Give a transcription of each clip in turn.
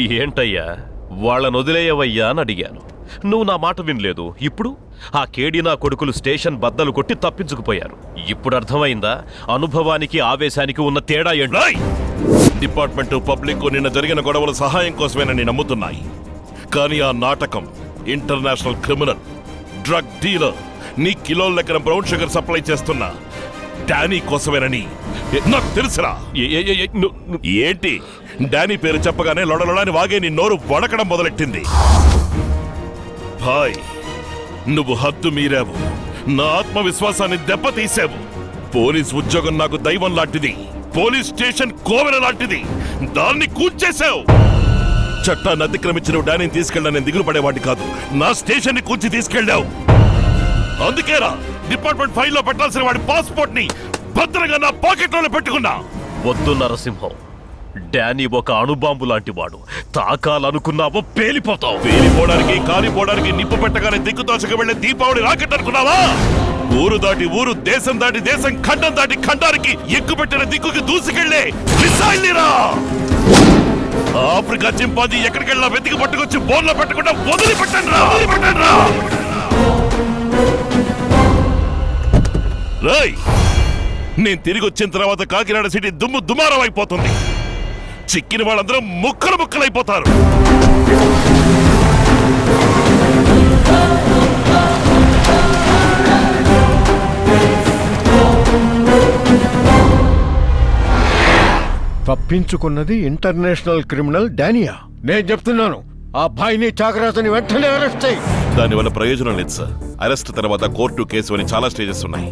ఏంటయ్యా వాళ్ళను వదిలేయవయ్యా అని అడిగాను. నువ్వు నా మాట వినలేదు. ఇప్పుడు ఆ కేడి నా కొడుకులు స్టేషన్ బద్దలు కొట్టి తప్పించుకుపోయారు. ఇప్పుడు అర్థమైందా అనుభవానికి ఆవేశానికి ఉన్న తేడా ఏంటో? డిపార్ట్మెంట్ పబ్లిక్ నిన్న జరిగిన గొడవల సహాయం కోసమేనని నమ్ముతున్నాయి. కానీ ఆ నాటకం ఇంటర్నేషనల్ క్రిమినల్, డ్రగ్ డీలర్, నీ కిలో లెక్కన బ్రౌన్ షుగర్ సప్లై చేస్తున్న డానీ కోసమేనని నాకు తెలుసురా. ఏంటి డానీ పేరు చెప్పగానే లొడలొడని వాగే నీ నోరు వడకడం మొదలెట్టింది. భాయ్, నువ్వు హద్దు మీరావు. నా ఆత్మవిశ్వాసాన్ని దెబ్బతీసావు. పోలీస్ ఉద్యోగం నాకు దైవం లాంటిది. పోలీస్ స్టేషన్ కోవెల లాంటిది. దాన్ని కూల్చేశావు. చట్టాన్ని అతిక్రమించిన డానీని తీసుకెళ్ళా నేను దిగులు పడేవాడిని కాదు. నా స్టేషన్ ని కూల్చి తీసుకెళ్ళావు. అందుకేరా డిపార్ట్మెంట్ ఫైల్లో పెట్టాల్సిన వాడి పాస్పోర్ట్ ని భద్రంగా నా పాకెట్లోనే పెట్టుకున్నా. వద్దు నరసింహం, డానీ ఒక అణుబాంబు లాంటి వాడు. తాకాలనుకున్నావో పేలిపోతావు. పేలిపోవడానికి కాలిపోవడానికి నిప్పు పెట్టగానే దిక్కుతోచకు వెళ్లే దీపావళి రాకెట్ అనుకున్నావా? ఊరు దాటి ఊరు, దేశం దాటి దేశం, ఖండం దాటి ఖండానికి ఎక్కుపెట్టిన దిక్కుకి దూసుకెళ్లే మిసైల్నిరా. ఆఫ్రికా చింపాజీ ఎక్కడికెళ్ళా వెతికి పట్టుకొచ్చి బోన్లో పెట్టకుండా వదిలిపెట్టండిరా. రేయ్, నేను తిరిగి వచ్చిన తర్వాత కాకినాడ సిటీ దుమ్ము దుమారం అయిపోతుంది. చిక్కిన వాళ్ళందరూ ముక్కలు ముక్కలైపోతారు. తప్పించుకున్నది ఇంటర్నేషనల్ క్రిమినల్ డానియా. నేను చెప్తున్నాను, ఆ అబ్బాయిని చాకరాజుని వెంటనే అరెస్ట్ చేయి. దానివల్ల ప్రయోజనం లేదు సార్. అరెస్ట్ తర్వాత కోర్టు, కేసు అని చాలా స్టేజెస్ ఉన్నాయి.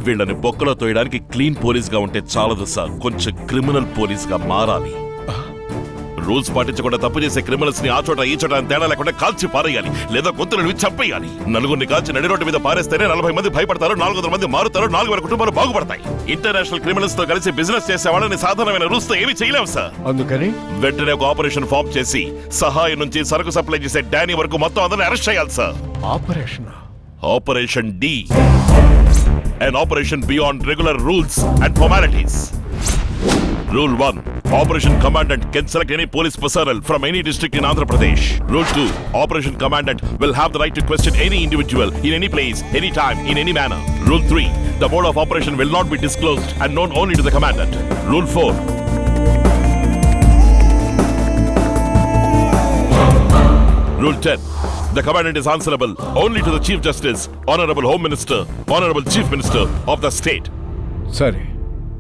వీళ్ళని బొక్కలో తోయడానికి క్లీన్ పోలీస్ గా ఉంటే చాలదు సార్. కొంచెం క్రిమినల్ పోలీస్ గా మారాలి. రూల్స్ పాటించకుండా తప్పు చేసే క్రిమినల్స్ ని ఆ చోట ఈ చోట తేడా లేకుండా కాల్చి పారేయాలి, లేదా గొంతులను చంపేయాలి. నలుగురిని కాల్చి నడి రోడ్డు మీద పారేస్తేనే 40 మంది భయపడతారు, 400 మంది మారుతారు, 4000 కుటుంబాలు బాగుపడతాయి. ఇంటర్నేషనల్ క్రిమినల్స్ తో కలిసి బిజినెస్ చేసే వాళ్ళని సాధారణమైన రూల్స్ తో ఏమీ చేయలేము సార్. అందుకని వెంటనే ఒక ఆపరేషన్ ఫామ్ చేసి సహాయం నుంచి సరుకు సప్లై చేసే డానీ వరకు మొత్తం అందరిని అరెస్ట్ చేయాలి sir. Operation D, an operation beyond regular rules and formalities. Rule 1. Operation Commandant can select any police personnel from any district in Andhra Pradesh. Rule 2. Operation Commandant will have the right to question any individual in any place, any time, in any manner. Rule 3. The mode of operation will not be disclosed and known only to the Commandant. Rule 4. Rule 10. The Commandant is answerable only to the Chief Justice, Honorable Home Minister, Honorable Chief Minister of the state. సరే,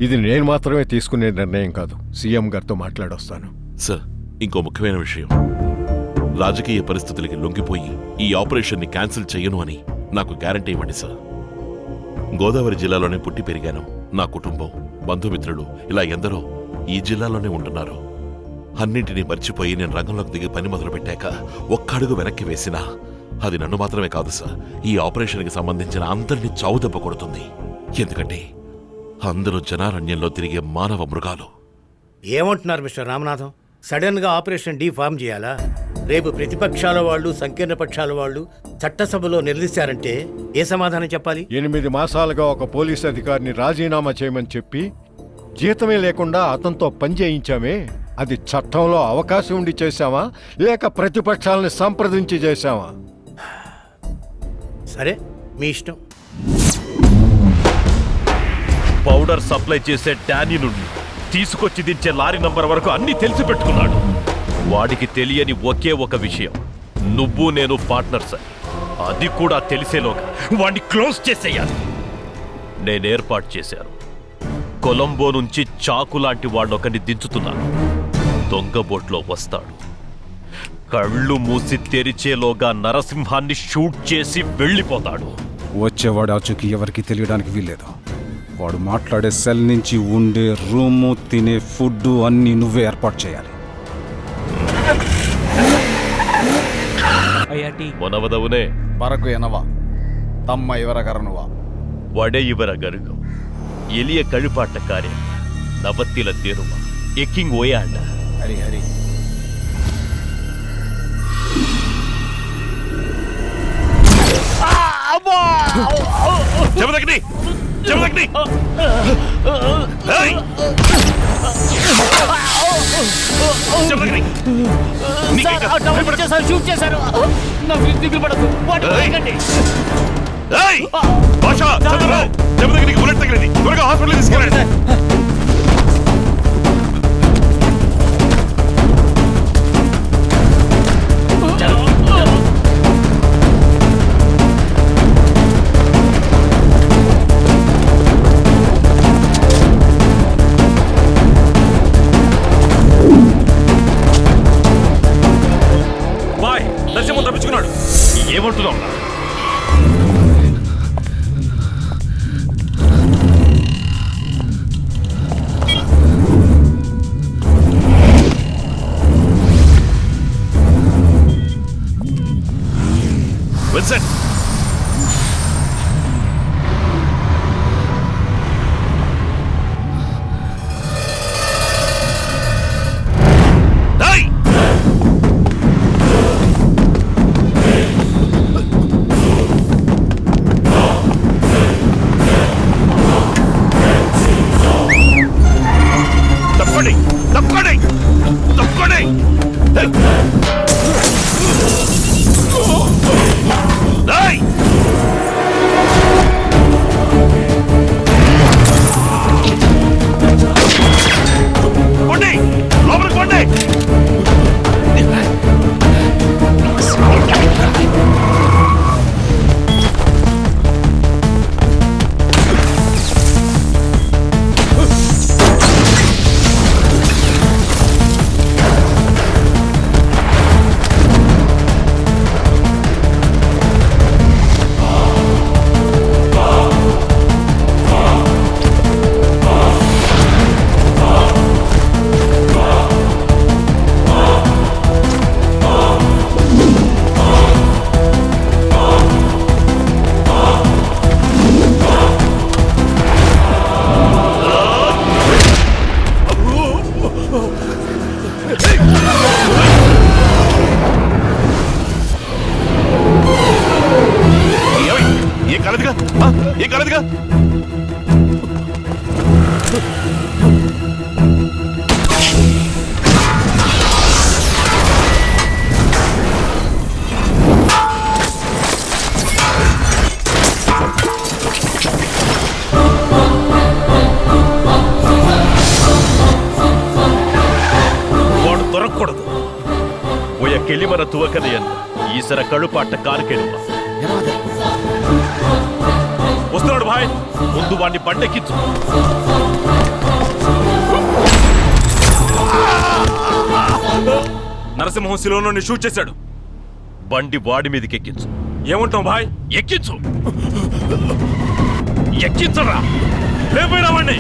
ఇది నేను మాత్రమే తీసుకునే నిర్ణయం కాదు. CM గారితో మాట్లాడొస్తాను. Sir, ఇంకో ముఖ్యమైన విషయం. రాజకీయ పరిస్థితులకి లొంగిపోయి ఈ ఆపరేషన్ ని క్యాన్సిల్ చేయను అని నాకు గ్యారంటీ ఇవ్వండి సార్. గోదావరి జిల్లాలోనే పుట్టి పెరిగాను. నా కుటుంబం, బంధుమిత్రులు ఇలా ఎందరో ఈ జిల్లాలోనే ఉంటున్నారు. అన్నింటినీ మర్చిపోయి నేను రంగంలోకి దిగి పని మొదలు పెట్టాక ఒక్క అడుగు వెనక్కి వేసినా అది నన్ను మాత్రమే కాదు సార్, ఈ ఆపరేషన్కి సంబంధించిన అందరినీ చావుదెబ్బ కొడుతుంది. ఎందుకంటే అందరూ జనారణ్యంలో తిరిగే మానవ మృగాలు. ఏమంటున్నారు మిస్టర్ రామనాథం? సడన్ గా ఆపరేషన్ డి ఫామ్ చేయాలా? రేపు ప్రతిపక్షాల వాళ్ళు, సంకీర్ణ పక్షాల వాళ్ళు చట్టసభలో నిలదీశారంటే ఏ సమాధానం చెప్పాలి? 8 మాసాలుగా ఒక పోలీస్ అధికారిని రాజీనామా చేయమని చెప్పి జీతమే లేకుండా అతనితో పని చేయించామే, అది చట్టంలో అవకాశం ఉండి చేశామా లేక ప్రతిపక్షాలని సంప్రదించి చేశామా? సరే, మీ ఇష్టం. పౌడర్ సప్లై చేసే డానీ నుండి తీసుకొచ్చి దించే లారీ నంబర్ వరకు అన్ని తెలిసి పెట్టుకున్నాడు. వాడికి తెలియని ఒకే ఒక విషయం, నువ్వు నేను పార్ట్నర్స్ అని. అది కూడా తెలిసేలోగా వాడిని క్లోజ్ చేసేయాలి. నేను ఏర్పాటు చేశాను. కొలంబో నుంచి చాకు లాంటి వాడినొకని దించుతున్నాను. దొంగ బోట్లో వస్తాడు. కళ్ళు మూసి తెరిచేలోగా నరసింహాన్ని షూట్ చేసి వెళ్ళిపోతాడు. వచ్చేవాడు ఆచూకీ ఎవరికి తెలియడానికి వీల్లేదు. వాడు మాట్లాడే సెల్ నుంచి ఉండే రూము, తినే ఫుడ్ అన్నీ నువ్వే ఏర్పాటు చేయాలి. ಮೊನವದವನೇ ಬರಕು ಏನವ ತಮ್ಮ ಇವರ ಕರನುವ ವಡೆ ಇವರ ಗರುಗು ಎಲಿಯ ಕಳುಪಾಟ ಕಾರ್ಯ ನವತ್ತಿಲ ತೇರುವ ಎಕ್ಕಿಂಗ್ ಓಯಾಂಡ ಹರಿ ಹರಿ జమదగ్ని జమదగ్ని జమదగ్ని షూట్ చేశారు. నా ఫీజు దిగులు పడదు. వాటిని వదిలేయండి. ఏయ్! బాషా, చంద్రరావు, దెబ్బ తగిలికి బుల్లెట్ తగిలింది. త్వరగా హాస్పిటల్కి తీసుకెళ్ళండి. బాయ్ నరసింహం తప్పించుకున్నాడు. ఏమంటున్నావు? విన్సెంట్, ఏయ్! తప్పండి, తప్పండి, తప్పండి! ఏయ్! ఏయ్! పోండి, లోపలికి పోండి. ఏం కాలేదుగా? ఏం కాలేదుగా? ವಾಡು ದೊರಕೂಡದು. ಒಯ್ಯ ಕೆಲಿಮರ ತುವಕದೆಯನ್ನು ಈಸರ ಕಳುಪಾಟ ಕಾಲು ಕೆಳುವ. వస్తున్నాడు భాయ్, ముందు వాడిని బండెక్కించు. నరసింహం శిలోని షూట్ చేశాడు. బండి వాడి మీదకి ఎక్కించు. ఏమంటాం భాయ్? ఎక్కించు, ఎక్కించరా. లేపోయినా వాడిని.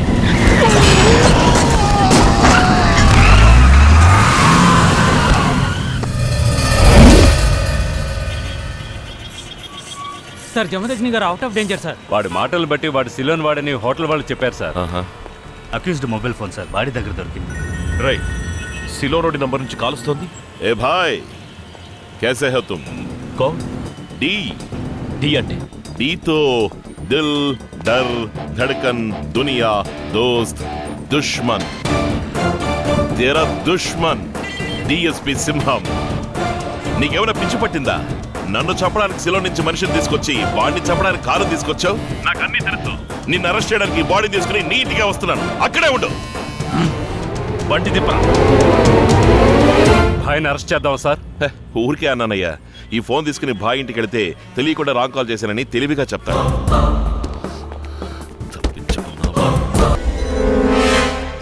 సార్ జమదగ్ని గారు అవుట్ ఆఫ్ డేంజర్ సార్. వాడి మాటలు బట్టి వాడు సిలోన్ వాడని హోటల్ వాళ్ళు చెప్పారు sir. Accused mobile phone sir body దగ్గర దొరికింది. రై, సిలోనోడి నంబర్ నుంచి కాలుస్తోంది. ఏ భాయ్, कैसे हो तुम? కౌన్? डी డి అంటే डी तो दिल, डर, धड़कन, दुनिया, दोस्त, दुश्मन. तेरा दुश्मन डीएसपी సింహం. నీకేమైనా పిచ్చి పట్టిందా? నన్ను చంపడానికి శిలో నుంచి మనిషిని తీసుకొచ్చి వాడిని చంపడానికి కారు తీసుకొచ్చావు. నాకు అన్ని తెలుసు. నిన్ను అరెస్ట్ చేయడానికి బాడీ తీసుకుని నీట్గా వస్తున్నాను. అక్కడే ఉండు. బండి తిప్పరా. భాయ్ని అరెస్ట్ చేద్దాం సార్. ఊరికే అన్నానయ్యా. ఈ ఫోన్ తీసుకుని బాయ్ ఇంటికి వెళితే తెలియకుండా రాంగ్ కాల్ చేశానని తెలివిగా చెప్తాను.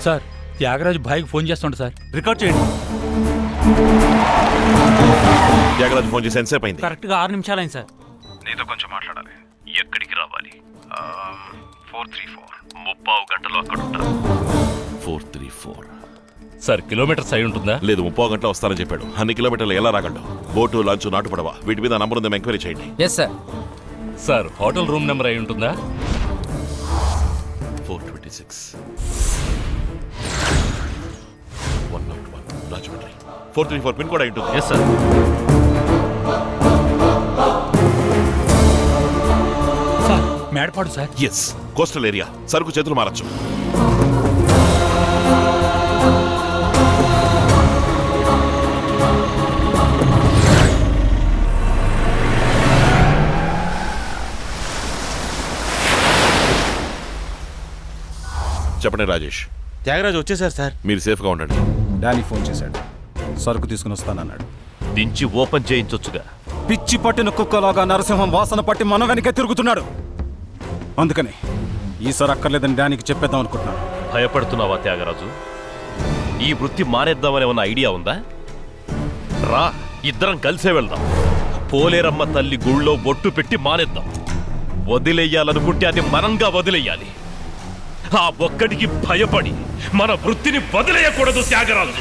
సార్ త్యాగరాజు భాయ్కి ఫోన్ చేస్తుంట సార్, రికార్డ్ చేయండి. త్యాగరాజు ఫోన్ చేసి ఎంతసేపు అయింది? కరెక్ట్గా 6 నిమిషాలైంది సార్. నీతో కొంచెం మాట్లాడాలి. ఎక్కడికి రావాలి? 434. 30 గంటలు అక్కడ ఉంటారు. 434. సార్ కిలోమీటర్స్ అయి ఉంటుందా? లేదు, 30 గంటలు వస్తానని చెప్పాడు. అన్ని కిలోమీటర్లు ఎలా రాగలడు? బోటు, లంచ్, నాటు పడవ వీటి మీద నంబర్ ఉందేమో ఎంక్వైరీ చేయండి. Yes sir. Sir hotel room number అయి ఉంటుందా? 426. 101 రాజమండ్రి. 434 పిన్ కోడ్ అయి ఉంటుంది. Yes sir. Sir Medapadu sir. Yes, coastal area. సరుకు చేతులు మారచ్చు. చెప్పండి రాజేష్. త్యాగరాజు వచ్చేసారు సార్. మీరు సేఫ్గా ఉండండి. డానీ ఫోన్ చేశాడు, సరుకు తీసుకుని వస్తానన్నాడు. దించి ఓపెన్ చేయించొచ్చుగా. పిచ్చి పట్టిన కుక్కలాగా నరసింహం వాసన పట్టి మన వెనకే తిరుగుతున్నాడు. అందుకని ఈసారి అక్కర్లేదని డానీకి చెప్పేద్దాం అనుకుంటున్నాను. భయపడుతున్నావా త్యాగరాజు? ఈ వృత్తి మానేద్దామని ఏమన్నా ఐడియా ఉందా? రా, ఇద్దరం కలిసే వెళ్దాం. పోలేరమ్మ తల్లి గుళ్ళో బొట్టు పెట్టి మానేద్దాం. వదిలేయాలనుకుంటే అది మనంగా వదిలేయాలి. ఆ ఒక్కడికి భయపడి మన వృత్తిని వదిలేయకూడదు త్యాగరాజు.